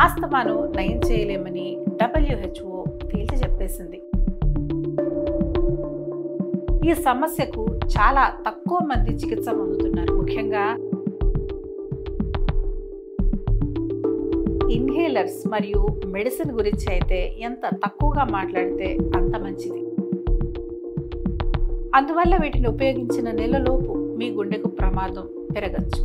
ఆస్తమాను నయం చేయలేమని WHO తేల్చి చెప్పేసింది. ఈ సమస్యకు చాలా తక్కువ మంది చికిత్స పొందుతున్నారు. ముఖ్యంగా ఇన్హేలర్స్ మరియు మెడిసిన్ గురించి అయితే ఎంత తక్కువగా మాట్లాడితే అంత మంచిది. అందువల్ల వీటిని ఉపయోగించిన నెలలోపు మీ గుండెకు ప్రమాదం పెరగచ్చు.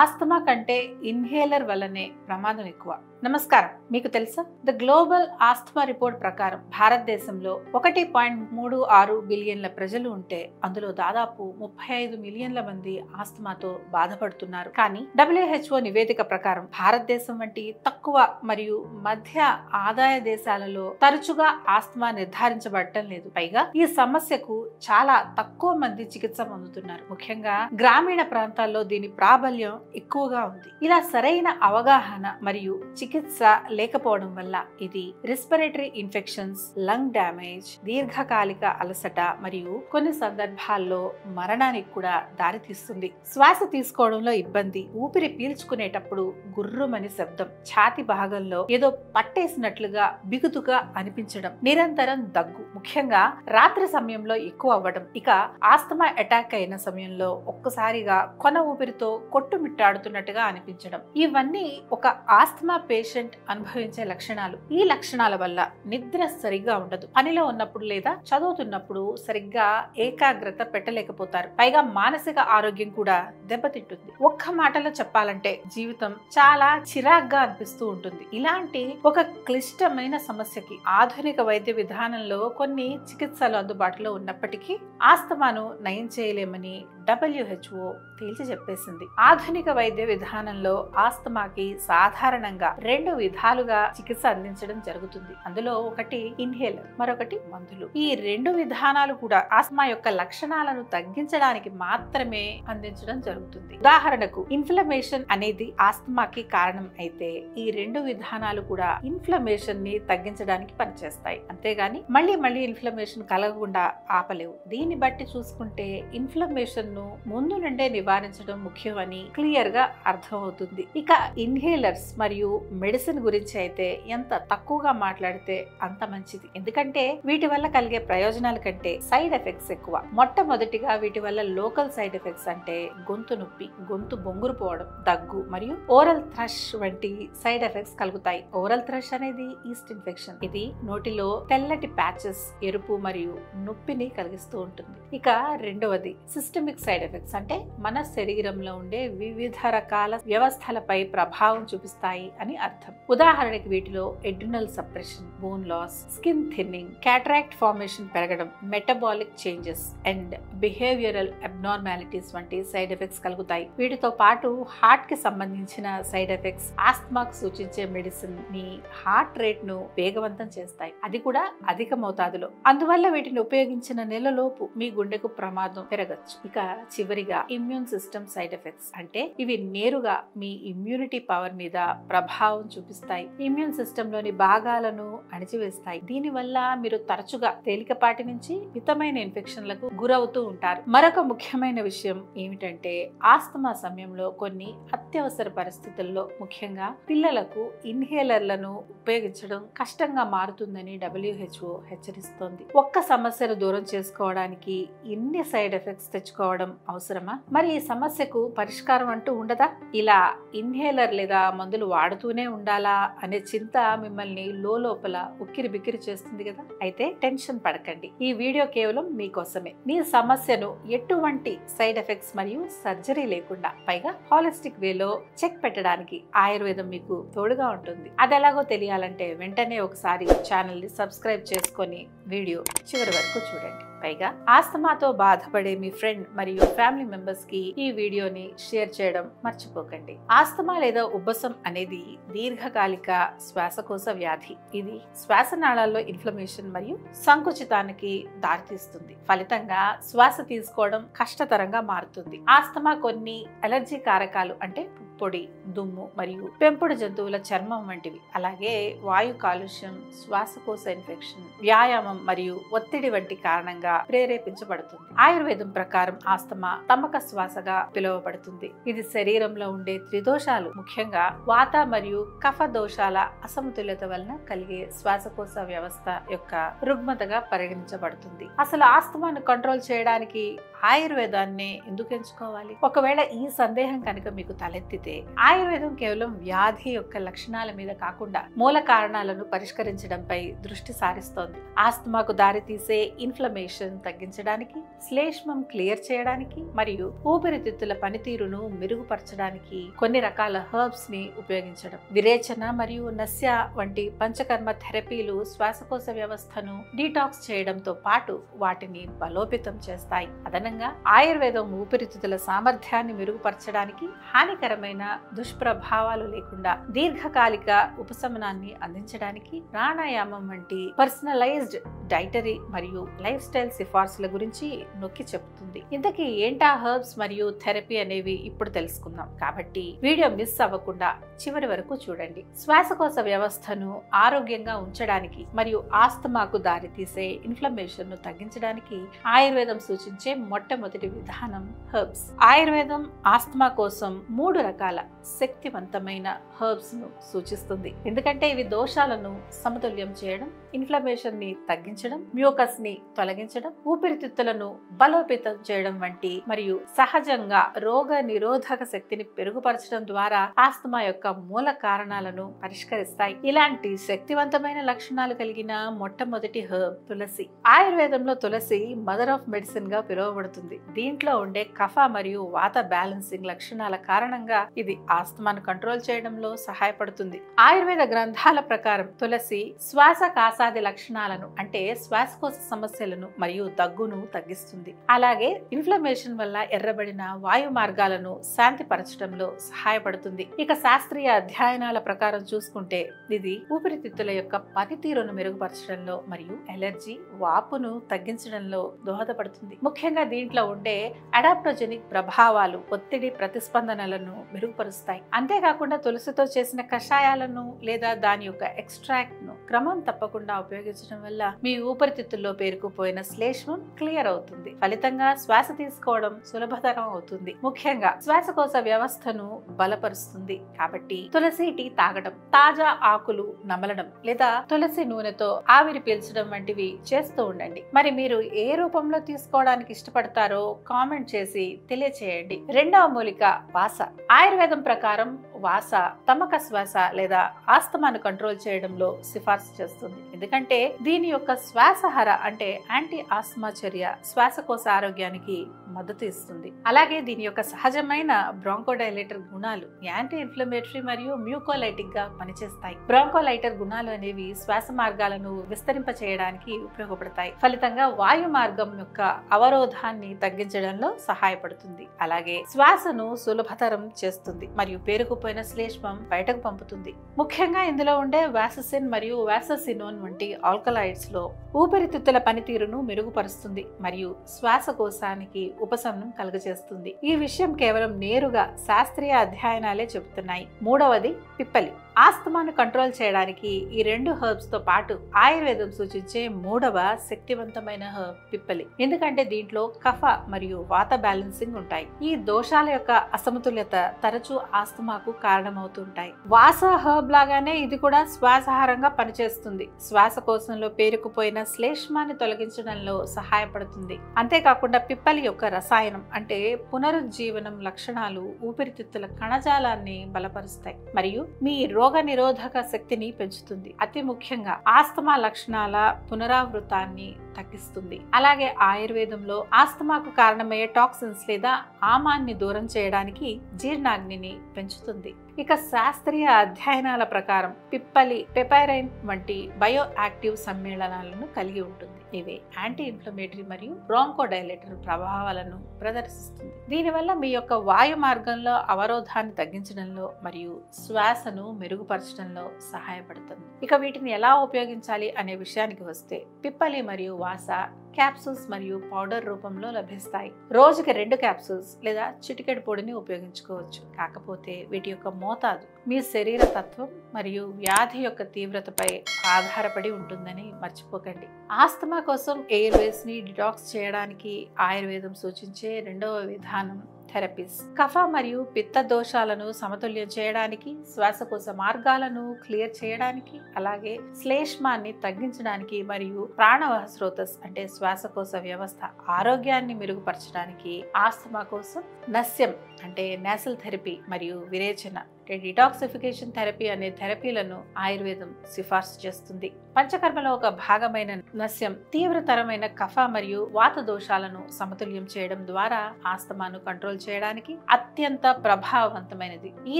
ఆస్తమా కంటే ఇన్హేలర్ వల్లనే ప్రమాదం ఎక్కువ. నమస్కారం. మీకు తెలుసా, ద గ్లోబల్ ఆస్తమా రిపోర్ట్ ప్రకారం భారతదేశంలో 1.36 బిలియన్ల ప్రజలు ఉంటే అందులో దాదాపు 35 మిలియన్ల మంది ఆస్తమాతో బాధపడుతున్నారు. కానీ WHO నివేదిక ప్రకారం భారతదేశం వంటి తక్కువ మరియు మధ్య ఆదాయ దేశాలలో తరచుగా ఆస్తమా నిర్ధారించబడటం లేదు. పైగా ఈ సమస్యకు చాలా తక్కువ మంది చికిత్స పొందుతున్నారు. ముఖ్యంగా గ్రామీణ ప్రాంతాల్లో దీని ప్రాబల్యం ఎక్కువగా ఉంది. ఇలా సరైన అవగాహన మరియు చికిత్స లేకపోవడం వల్ల ఇది రెస్పిరేటరీ ఇన్ఫెక్షన్స్, లంగ్ డ్యామేజ్, దీర్ఘకాలిక అలసట మరియు కొన్ని సందర్భాల్లో మరణానికి కూడా దారితీస్తుంది. శ్వాస తీసుకోవడంలో ఇబ్బంది, ఊపిరి పీల్చుకునేటప్పుడు గుర్రుమని శబ్దం, ఛాతి భాగంలో ఏదో పట్టేసినట్లుగా బిగుతుగా అనిపించడం, నిరంతరం దగ్గు, ముఖ్యంగా రాత్రి సమయంలో ఎక్కువ అవ్వడం, ఇక ఆస్తమా అటాక్ అయిన సమయంలో ఒక్కసారిగా కొన ఊపిరితో కొట్టుమిట్టాడుతున్నట్టుగా అనిపించడం, ఇవన్నీ ఒక ఆస్తమా పేషెంట్ అనుభవించే లక్షణాలు. ఈ లక్షణాల వల్ల నిద్ర సరిగ్గా ఉండదు, పనిలో ఉన్నప్పుడు లేదా చదువుతున్నప్పుడు సరిగ్గా ఏకాగ్రత పెట్టలేకపోతారు, పైగా మానసిక ఆరోగ్యం కూడా దెబ్బతింటుంది. ఒక్క మాటలో చెప్పాలంటే జీవితం చాలా చిరాగ్గా అనిపిస్తూ ఉంటుంది. ఇలాంటి ఒక క్లిష్టమైన సమస్యకి ఆధునిక వైద్య విధానంలో కొన్ని చికిత్సలు అందుబాటులో ఉన్నప్పటికీ ఆస్తమాను నయం చేయలేమని WHO తేల్చి చెప్పేసింది. ఆధునిక వైద్య విధానంలో ఆస్తమాకి సాధారణంగా 2 విధాలుగా చికిత్స అందించడం జరుగుతుంది. అందులో ఒకటి ఇన్హేలర్, మరొకటి మందులు. ఈ 2 విధానాలు కూడా ఆస్తమా యొక్క లక్షణాలను తగ్గించడానికి మాత్రమే అందించడం జరుగుతుంది. ఉదాహరణకు ఇన్ఫ్లమేషన్ అనేది ఆస్తమాకి కారణం అయితే ఈ 2 విధానాలు కూడా ఇన్ఫ్లమేషన్ ని తగ్గించడానికి పనిచేస్తాయి. అంతేగాని మళ్ళీ ఇన్ఫ్లమేషన్ కలగకుండా ఆపలేవు. దీన్ని బట్టి చూసుకుంటే ఇన్ఫ్లమేషన్ ను ముందు నుండే నివారించడం ముఖ్యమని క్లియర్ గా అర్థమవుతుంది. ఇక ఇన్హేలర్స్ మరియు మెడిసిన్ గురించి అయితే ఎంత తక్కువగా మాట్లాడితే అంత మంచిది. ఎందుకంటే వీటి వల్ల కలిగే ప్రయోజనాల కంటే సైడ్ ఎఫెక్ట్స్ ఎక్కువ. మొట్టమొదటిగా వీటి వల్ల లోకల్ సైడ్ ఎఫెక్ట్స్ అంటే గొంతు నొప్పి, గొంతు బొంగురు పోవడం, దగ్గు మరియు ఓరల్ థ్రష్ వంటి సైడ్ ఎఫెక్ట్స్ కలుగుతాయి. ఓరల్ థ్రష్ అనేది ఈస్ట్ ఇన్ఫెక్షన్. ఇది నోటిలో తెల్లటి ప్యాచెస్, ఎరుపు మరియు నొప్పిని కలిగిస్తూ ఉంటుంది. ఇక రెండవది సిస్టమిక్ సైడ్ ఎఫెక్ట్స్ అంటే మన శరీరంలో ఉండే వివిధ రకాల వ్యవస్థలపై ప్రభావం చూపిస్తాయి అని అర్థం. ఉదాహరణకి వీటిలో adrenal suppression, bone loss, skin thinning, cataract formation పెరగడం, metabolic changes and behavioural abnormalities వంటి సైడ్ ఎఫెక్ట్స్ కలుగుతాయి. వీటితో పాటు హార్ట్ కి సంబంధించిన సైడ్ ఎఫెక్ట్స్ ఆస్తమాకు సూచించే మెడిసిన్ ని హార్ట్ రేట్ ను వేగవంతం చేస్తాయి, అది కూడా అధిక మోతాదులో. అందువల్ల వీటిని ఉపయోగించిన నెలలోపు మీ గుండెకు ప్రమాదం పెరగచ్చు. ఇక చివరిగా ఇమ్యూన్ సిస్టమ్ సైడ్ ఎఫెక్ట్స్ అంటే ఇవి నేరుగా మీ ఇమ్యూనిటీ పవర్ మీద ప్రభావం చూపిస్తాయి, ఇమ్యూన్ సిస్టమ్ లోని భాగాలను అణిచివేస్తాయి. దీనివల్ల మీరు తరచుగా తేలికపాటి నుంచి మితమైన ఇన్ఫెక్షన్లకు గురవుతూ ఉంటారు. మరొక ముఖ్యమైన విషయం ఏమిటంటే ఆస్తమా సమయంలో కొన్ని అత్యవసర పరిస్థితుల్లో ముఖ్యంగా పిల్లలకు ఇన్హేలర్లను ఉపయోగించడం కష్టంగా మారుతుందని WHO హెచ్చరిస్తోంది. ఒక్క సమస్యను దూరం చేసుకోవడానికి ఇన్ని సైడ్ ఎఫెక్ట్స్ తెచ్చుకోవడం అవసరమా? మరి ఈ సమస్యకు పరిష్కారం అంటూ ఉండదా? ఇలా ఇన్హేలర్ లేదా మందులు వాడుతూనే ఉండాలా అనే చింత మిమ్మల్ని లోపల ఉక్కిరి బిక్కిరి చేస్తుంది కదా. అయితే టెన్షన్ పడకండి, ఈ వీడియో కేవలం మీకోసమే. మీ సమస్యను ఎటువంటి సైడ్ ఎఫెక్ట్స్ మరియు సర్జరీ లేకుండా పైగా హాలిస్టిక్ వేలో చెక్ పెట్టడానికి ఆయుర్వేదం మీకు తోడుగా ఉంటుంది. అది ఎలాగో తెలియాలంటే వెంటనే ఒకసారి ఛానల్ ని సబ్స్క్రైబ్ చేసుకొని వీడియో చివరి వరకు చూడండి. పైగా ఆస్తమాతో బాధపడే మీ ఫ్రెండ్ మరియు ఫ్యామిలీ మెంబర్స్ కి ఈ వీడియోని షేర్ చేయడం మర్చిపోకండి. ఆస్తమా లేదా ఉబ్బసం అనేది దీర్ఘకాలిక శ్వాసకోశ వ్యాధి. ఇది శ్వాసనాళాల్లో ఇన్ఫ్లమేషన్ మరియు సంకుచితానికి దారితీస్తుంది. ఫలితంగా శ్వాస తీసుకోవడం కష్టతరంగా మారుతుంది. ఆస్తమా కొన్ని అలర్జీ కారకాలు అంటే పొడి, దుమ్ము మరియు పెంపుడు జంతువుల చర్మం వంటివి. అలాగే వాయు కాలుష్యం, శ్వాసకోశ ఇన్ఫెక్షన్, వ్యాయామం మరియు ఒత్తిడి వంటి కారణంగా ప్రేరేపించబడుతుంది. ఆయుర్వేదం ప్రకారం ఆస్తమా తమక శ్వాసగా పిలువబడుతుంది. ఇది శరీరంలో ఉండే త్రిదోషాలు, ముఖ్యంగా వాత మరియు కఫ దోషాల అసమతుల్యత వలన కలిగే శ్వాసకోశ వ్యవస్థ యొక్క రుగ్మతగా పరిగణించబడుతుంది. అసలు ఆస్తమాను కంట్రోల్ చేయడానికి ఆయుర్వేదాన్ని ఎందుకు ఎంచుకోవాలి? ఒకవేళ ఈ సందేహం కనుక మీకు తలెత్తితే, ఆయుర్వేదం కేవలం వ్యాధి యొక్క లక్షణాల మీద కాకుండా మూల కారణాలను పరిష్కరించడంపై దృష్టి సారిస్తోంది. ఆస్తమాకు దారితీసే ఇన్ఫ్లమేషన్ తగ్గించడానికి, శ్లేష్మం క్లియర్ చేయడానికి మరియు ఊపిరితిత్తుల పనితీరును మెరుగుపరచడానికి కొన్ని రకాల హెర్బ్స్ ని ఉపయోగించడం, విరేచన మరియు నస్య వంటి పంచకర్మ థెరపీలు శ్వాసకోశ వ్యవస్థను డీటాక్స్ చేయడంతో పాటు వాటిని బలోపేతం చేస్తాయి. అదనంగా ఆయుర్వేదం ఊపిరితిత్తుల సామర్థ్యాన్ని మెరుగుపరచడానికి, హానికరమైన దుష్ప్రభావాలు లేకుండా దీర్ఘకాలిక ఉపశమనాన్ని అందించడానికి ప్రాణాయామం వంటి పర్సనలైజ్డ్ డైటరీ మరియు లైఫ్ స్టైల్ సిఫార్సుల గురించి నొక్కి చెబుతుంది. ఇంతకీ ఏంటా హెర్బ్స్ మరియు థెరపీ అనేవి ఇప్పుడు తెలుసుకుందాం. కాబట్టి వీడియో మిస్ అవ్వకుండా చివరి వరకు చూడండి. శ్వాసకోశ వ్యవస్థను ఆరోగ్యంగా ఉంచడానికి మరియు ఆస్తమాకు దారితీసే ఇన్ఫ్లమేషన్ ను తగ్గించడానికి ఆయుర్వేదం సూచించే మొట్టమొదటి విధానం హెర్బ్స్. ఆయుర్వేదం ఆస్తమా కోసం 3 రకాల శక్తివంతమైన హెర్బ్స్ ను సూచిస్తుంది. ఎందుకంటే ఇవి దోషాలను సమతుల్యం చేయడం, ఇన్ఫ్లమేషన్ ని తగ్గించడం, మ్యూకస్ ని తొలగించడం, ఊపిరితిత్తులను బలోపేతం చేయడం వంటి మరియు సహజంగా రోగ నిరోధక శక్తిని పెరుగుపరచడం ద్వారా ఆస్తమా యొక్క మూల కారణాలను పరిష్కరిస్తాయి. ఇలాంటి శక్తివంతమైన లక్షణాలు కలిగిన మొట్టమొదటి హెర్బ్ తులసి. ఆయుర్వేదంలో తులసి మదర్ ఆఫ్ మెడిసిన్ గా పిలువబడుతుంది. దీంట్లో ఉండే కఫ మరియు వాత బ్యాలెన్సింగ్ లక్షణాల కారణంగా ఇది ఆస్తమాను కంట్రోల్ చేయడంలో సహాయపడుతుంది. ఆయుర్వేద గ్రంథాల ప్రకారం తులసి శ్వాసకాసాది లక్షణాలను అంటే శ్వాసకోశ సమస్యలను మరియు దగ్గును తగ్గిస్తుంది. అలాగే ఇన్ఫ్లమేషన్ వల్ల ఎర్రబడిన వాయు మార్గాలను శాంతిపరచడంలో సహాయపడుతుంది. ఇక శాస్త్రీయ అధ్యయనాల ప్రకారం చూసుకుంటే ఇది ఊపిరితిత్తుల యొక్క పనితీరును మెరుగుపరచడంలో మరియు ఎలర్జీ, వాపును తగ్గించడంలో దోహదపడుతుంది. ముఖ్యంగా దీంట్లో ఉండే అడాప్టోజెనిక్ ప్రభావాలు ఒత్తిడి ప్రతిస్పందనలను మెరుగుపరుస్తాయి. అంతేకాకుండా తులసితో చేసిన కషాయాలను లేదా దాని యొక్క ఎక్స్ట్రాక్ట్ ను క్రమం తప్పకుండా ఉపయోగించడం వల్ల మీ ఊపిరితిత్తుల్లో పేరుకుపోయిన శ్లేష్మం క్లియర్ అవుతుంది. ఫలితంగా శ్వాస తీసుకోవడం సులభతరం అవుతుంది. ముఖ్యంగా శ్వాసకోశ వ్యవస్థను బలపరుస్తుంది. కాబట్టి తులసి టీ తాగడం, తాజా ఆకులు నమలడం లేదా తులసి నూనెతో ఆవిరి పీల్చడం వంటివి చేస్తూ ఉండండి. మరి మీరు ఏ రూపంలో తీసుకోవడానికి ఇష్టపడతారో కామెంట్ చేసి తెలియచేయండి. రెండవ మూలిక వాస. ఆయుర్వేదం ప్రకారం వాస తమక శ్వాస లేదా ఆస్తమాను కంట్రోల్ చేయడంలో సిఫార్సు చేస్తుంది. ఎందుకంటే దీని యొక్క శ్వాసహర అంటే యాంటీ ఆస్తమా చర్య శ్వాసకోశ ఆరోగ్యానికి మద్దతు ఇస్తుంది. అలాగే దీని యొక్క సహజమైన బ్రాంకోడైలేటర్ గుణాలు యాంటీ ఇన్ఫ్లమేటరీ మరియు మ్యూకోలైటిక్ గా పనిచేస్తాయి. బ్రాంకోలైటర్ గుణాలు అనేవి శ్వాస మార్గాలను విస్తరింప చేయడానికి ఉపయోగపడతాయి. ఫలితంగా వాయు మార్గం యొక్క అవరోధాన్ని తగ్గించడంలో సహాయపడుతుంది. అలాగే శ్వాసను సులభతరం చేస్తుంది మరియు పేరుకుపోయిన శ్లేష్మం బయటకు పంపుతుంది. ముఖ్యంగా ఇందులో ఉండే వాససిన్ మరియు వాససినోన్ వంటి ఆల్కలాయిడ్స్ లో ఊపిరితిత్తుల పనితీరును మెరుగుపరుస్తుంది మరియు శ్వాసకోశానికి ఉపశమనం కలుగజేస్తుంది. ఈ విషయం కేవలం నేరుగా శాస్త్రీయ అధ్యయనాలే చెబుతున్నాయి. మూడవది పిప్పలి. ఆస్తమాను కంట్రోల్ చేయడానికి ఈ 2 హెర్బ్స్ తో పాటు ఆయుర్వేదం సూచించే 3వ శక్తివంతమైన హెర్బ్ పిప్పలి. ఎందుకంటే దీంట్లో కఫ మరియు వాత బ్యాలెన్సింగ్ ఉంటాయి. ఈ దోషాల యొక్క అసమతుల్యత తరచూ ఆస్తమాకు కారణమవుతుంటాయి. వాస హెర్బ్ లాగానే ఇది కూడా శ్వాసహారంగా పనిచేస్తుంది. శ్వాసకోశంలో పేరుకుపోయిన శ్లేష్మాన్ని తొలగించడంలో సహాయపడుతుంది. అంతేకాకుండా పిప్పలి యొక్క రసాయనం అంటే పునరుజ్జీవనం లక్షణాలు ఊపిరితిత్తుల కణజాలాన్ని బలపరుస్తాయి మరియు మీ రోగ నిరోధక శక్తిని పెంచుతుంది. అతి ముఖ్యంగా ఆస్తమా లక్షణాల పునరావృతాన్ని తగ్గిస్తుంది. అలాగే ఆయుర్వేదంలో ఆస్తమాకు కారణమయ్యే టాక్సిన్స్ లేదా ఆమాన్ని దూరం చేయడానికి జీర్ణాగ్నిని పెంచుతుంది. ఇక శాస్త్రీయ అధ్యయనాల ప్రకారం పిప్పలి పెపైరైన్ వంటి బయో యాక్టివ్ సమ్మేళనాలను కలిగి ఉంటుంది. ఇవి యాంటీ ఇన్ఫ్లమేటరీ మరియు బ్రాంకోడైలేటర్ ప్రభావాలను ప్రదర్శిస్తుంది. దీనివల్ల మీ యొక్క వాయు మార్గంలో అవరోధాన్ని తగ్గించడంలో మరియు శ్వాసను మెరుగుపరచడంలో సహాయపడుతుంది. ఇక వీటిని ఎలా ఉపయోగించాలి అనే విషయానికి వస్తే పిప్పలి మరియు వాస క్యాప్సూల్స్ మరియు పౌడర్ రూపంలో లభిస్తాయి. రోజుకి 2 క్యాప్సూల్స్ లేదా చిటికెడు పొడిని ఉపయోగించుకోవచ్చు. కాకపోతే వీటి యొక్క మోతాదు మీ శరీర తత్వం మరియు వ్యాధి యొక్క తీవ్రతపై ఆధారపడి ఉంటుందని మర్చిపోకండి. ఆస్తమా కోసం ఎయిర్వేస్ ని డిటాక్స్ చేయడానికి ఆయుర్వేదం సూచించే రెండవ విధానం థెరపీస్. కఫ మరియు పిత్త దోషాలను సమతుల్యం చేయడానికి, శ్వాసకోశ మార్గాలను క్లియర్ చేయడానికి, అలాగే శ్లేష్మాన్ని తగ్గించడానికి మరియు ప్రాణవాహ స్రోతస్ అంటే శ్వాసకోశ వ్యవస్థ ఆరోగ్యాన్ని మెరుగుపరచడానికి ఆస్తమా కోసం నస్యం అంటే నేసల్ థెరపీ మరియు విరేచన డిటాక్సిఫికేషన్ థెరపీ అనే థెరపీలను ఆయుర్వేదం సిఫార్సు చేస్తుంది. పంచకర్మలో ఒక భాగమైన నస్యం తీవ్రతరమైన కఫ మరియు వాత దోషాలను సమతుల్యం చేయడం ద్వారా ఆస్తమాను కంట్రోల్ చేయడానికి అత్యంత ప్రభావవంతమైనది. ఈ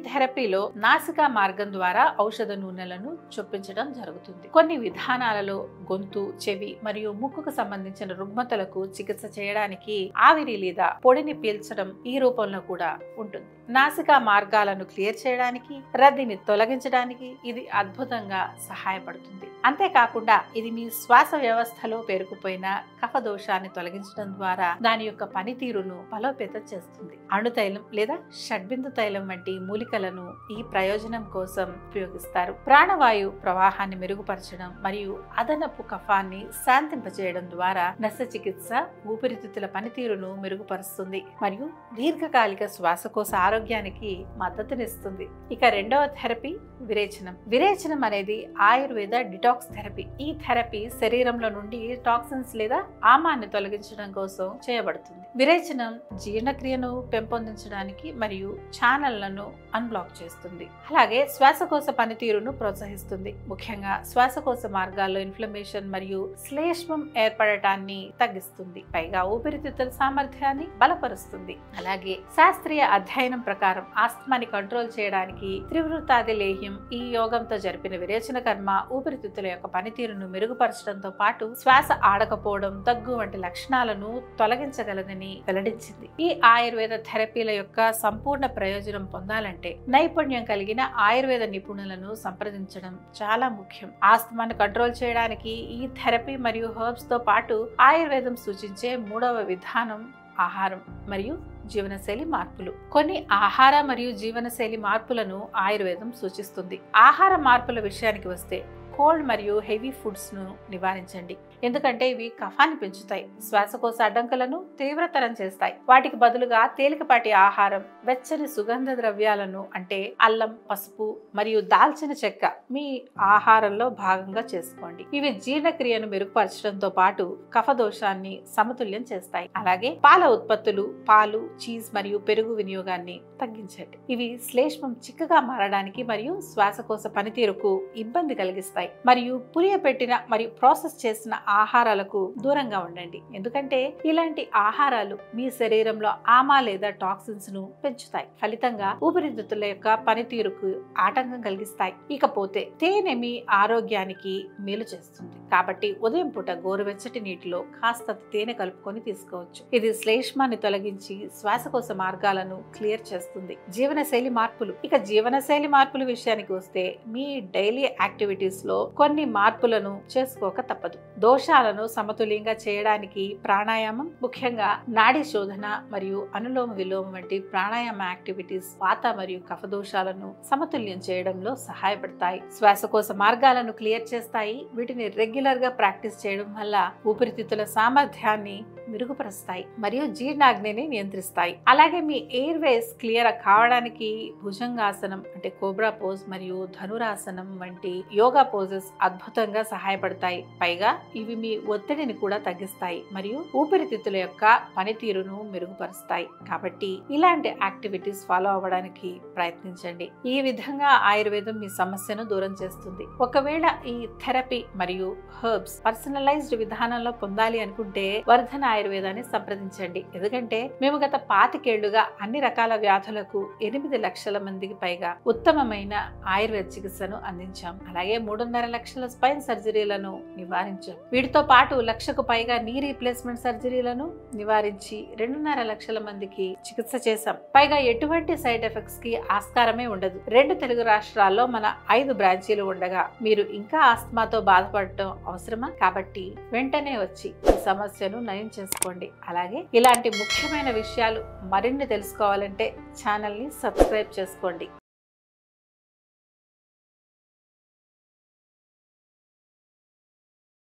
థెరపీలో నాసికా మార్గం ద్వారా ఔషధ నూనెలను చొప్పించడం జరుగుతుంది. కొన్ని విధానాలలో గొంతు, చెవి మరియు ముక్కుకు సంబంధించిన రుగ్మతలకు చికిత్స చేయడానికి ఆవిరి లేదా పొడిని పీల్చడం ఈ రూపంలో కూడా ఉంటుంది. నాసికా మార్గాలను క్లియర్ చేయడానికి, రద్దీని తొలగించడానికి ఇది అద్భుతంగా సహాయపడుతుంది. అంతేకాకుండా ఇది మీ శ్వాస వ్యవస్థలో పేరుకుపోయిన కఫ దోషాన్ని తొలగించడం ద్వారా దాని యొక్క పనితీరును బలోపేతం చేస్తుంది. అణుతైలం లేదా షడ్బిందు తైలం వంటి మూలికలను ఈ ప్రయోజనం కోసం ఉపయోగిస్తారు. ప్రాణవాయు ప్రవాహాన్ని మెరుగుపరచడం మరియు అదనపు కఫాన్ని శాంతింపజేయడం ద్వారా నస్య చికిత్స ఊపిరితిత్తుల పనితీరును మెరుగుపరుస్తుంది మరియు దీర్ఘకాలిక శ్వాసకోశ ఆరోగ్యానికి మద్దతునిస్తుంది. ఇక రెండవ థెరపీ విరేచనం. విరేచనం అనేది ఆయుర్వేద డిటాక్స్ థెరపీ. ఈ థెరపీ శరీరంలో నుండి టాక్సిన్స్ లేదా ఆమాన్ని తొలగించడం కోసం చేయబడుతుంది. విరేచనం జీర్ణక్రియను పెంపొందించడానికి మరియు ఛానళ్లను అన్బ్లాక్ చేస్తుంది. అలాగే శ్వాసకోశ పనితీరును ప్రోత్సహిస్తుంది. ముఖ్యంగా శ్వాసకోశ మార్గాల్లో ఇన్ఫ్లమేషన్ మరియు శ్లేష్మం ఏర్పడటాన్ని తగ్గిస్తుంది. పైగా ఊపిరితిత్తుల సామర్థ్యాన్ని బలపరుస్తుంది. అలాగే శాస్త్రీయ అధ్యయనం ప్రకారం ఆస్తమాని కంట్రోల్ చేయడానికి త్రివృతాది లేహ్యం ఈ యోగంతో జరిపిన విరేచన కర్మ ఊపిరితిత్తుల యొక్క పనితీరును మెరుగుపరచడంతో పాటు శ్వాస ఆడకపోవడం, దగ్గు వంటి లక్షణాలను తొలగించగలదని వెల్లడించింది. ఈ ఆయుర్వేద థెరపీల యొక్క సంపూర్ణ ప్రయోజనం పొందాలంటే నైపుణ్యం కలిగిన ఆయుర్వేద నిపుణులను సంప్రదించడం చాలా ముఖ్యం. ఆస్తమాను కంట్రోల్ చేయడానికి ఈ థెరపీ మరియు హెర్బ్స్ తో పాటు ఆయుర్వేదం సూచించే మూడవ విధానం ఆహారం మరియు జీవనశైలి మార్పులు. కొన్ని ఆహార మరియు జీవనశైలి మార్పులను ఆయుర్వేదం సూచిస్తుంది. ఆహార మార్పుల విషయానికి వస్తే కోల్డ్ మరియు హెవీ ఫుడ్స్ ను నివారించండి. ఎందుకంటే ఇవి కఫాన్ని పెంచుతాయి, శ్వాసకోశ అడ్డంకులను తీవ్రతరం చేస్తాయి. వాటికి బదులుగా తేలికపాటి ఆహారం, వెచ్చని సుగంధ ద్రవ్యాలను అంటే అల్లం, పసుపు మరియు దాల్చిన చెక్క మీ ఆహారంలో భాగంగా చేసుకోండి. ఇవి జీర్ణక్రియను మెరుగుపరచడంతో పాటు కఫ దోషాన్ని సమతుల్యం చేస్తాయి. అలాగే పాల ఉత్పత్తులు, పాలు, చీజ్ మరియు పెరుగు వినియోగాన్ని తగ్గించండి. ఇవి శ్లేష్మం చిక్కగా మారడానికి మరియు శ్వాసకోశ పనితీరుకు ఇబ్బంది కలిగిస్తాయి. మరియు పులియపెట్టిన మరియు ప్రాసెస్ చేసిన ఆహారాలకు దూరంగా ఉండండి. ఎందుకంటే ఇలాంటి ఆహారాలు మీ శరీరంలో ఆమా లేదా టాక్సిన్స్ ను పెంచుతాయి. ఫలితంగా ఊపిరితిత్తుల యొక్క పనితీరుకు ఆటంకం కలిగిస్తాయి. ఇకపోతే తేనె మీ ఆరోగ్యానికి మేలు చేస్తుంది. కాబట్టి ఉదయం పూట గోరువెచ్చటి నీటిలో కాస్త తేనె కలుపుకొని తీసుకోవచ్చు. ఇది శ్లేష్మాన్ని తొలగించి శ్వాసకోశ మార్గాలను క్లియర్ చేస్తుంది. జీవనశైలి మార్పులు. ఇక జీవనశైలి మార్పుల విషయానికి వస్తే మీ డైలీ యాక్టివిటీస్ లో కొన్ని మార్పులను చేసుకోక తప్పదు. దోషాలను సమతుల్యంగా చేయడానికి ప్రాణాయామం, ముఖ్యంగా నాడీ శోధన మరియు అనులోమ విలోమ వంటి ప్రాణాయామ యాక్టివిటీస్ వాత మరియు కఫ దోషాలను సమతుల్యం చేయడంలో సహాయపడతాయి. శ్వాసకోశ మార్గాలను క్లియర్ చేస్తాయి. వీటిని రెగ్యులర్ గా ప్రాక్టీస్ చేయడం వల్ల ఊపిరితిత్తుల సామర్థ్యాన్ని మెరుగుపరుస్తాయి మరియు జీర్ణాగ్నిని నియంత్రిస్తాయి. అలాగే మీ ఎయిర్ వేస్ క్లియర్ కావడానికి భుజంగాసనం అంటే కోబ్రా పోజ్ మరియు ధనురాసనం వంటి యోగా పోజెస్ అద్భుతంగా సహాయపడతాయి. పైగా ఇవి మీ ఒత్తిడిని కూడా తగ్గిస్తాయి మరియు ఊపిరితిత్తుల యొక్క పనితీరును మెరుగుపరుస్తాయి. కాబట్టి ఇలాంటి యాక్టివిటీస్ ఫాలో అవ్వడానికి ప్రయత్నించండి. ఈ విధంగా ఆయుర్వేదం మీ సమస్యను దూరం చేస్తుంది. ఒకవేళ ఈ థెరపీ మరియు హెర్బ్స్ పర్సనలైజ్డ్ విధానంలో పొందాలి అనుకుంటే వర్ధన ఆయుర్వేదాన్ని సంప్రదించండి. ఎందుకంటే మేము గత 25 అన్ని రకాల వ్యాధులకు 8 లక్షల మందికి పైగా ఉత్తమమైన ఆయుర్వేద చికిత్సను అందించాం. అలాగే 3.5 లక్షల స్పైన్ సర్జరీలను నివారించాం. వీటితో పాటు 1 లక్షకు పైగా నీ రీప్లేస్మెంట్ సర్జరీలను నివారించి 2.5 లక్షల మందికి చికిత్స చేశాం. పైగా ఎటువంటి సైడ్ ఎఫెక్ట్స్ కి ఆస్కారమే ఉండదు. 2 తెలుగు రాష్ట్రాల్లో మన 5 బ్రాంచీలు ఉండగా మీరు ఇంకా ఆస్తమాతో బాధపడటం అవసరమా? కాబట్టి వెంటనే వచ్చి ఈ సమస్యను నయం చేసుకోండి. అలాగే ఇలాంటి ముఖ్యమైన విషయాలు మరిన్ని తెలుసుకోవాలంటే ఛానల్ని సబ్స్క్రైబ్ చేసుకోండి.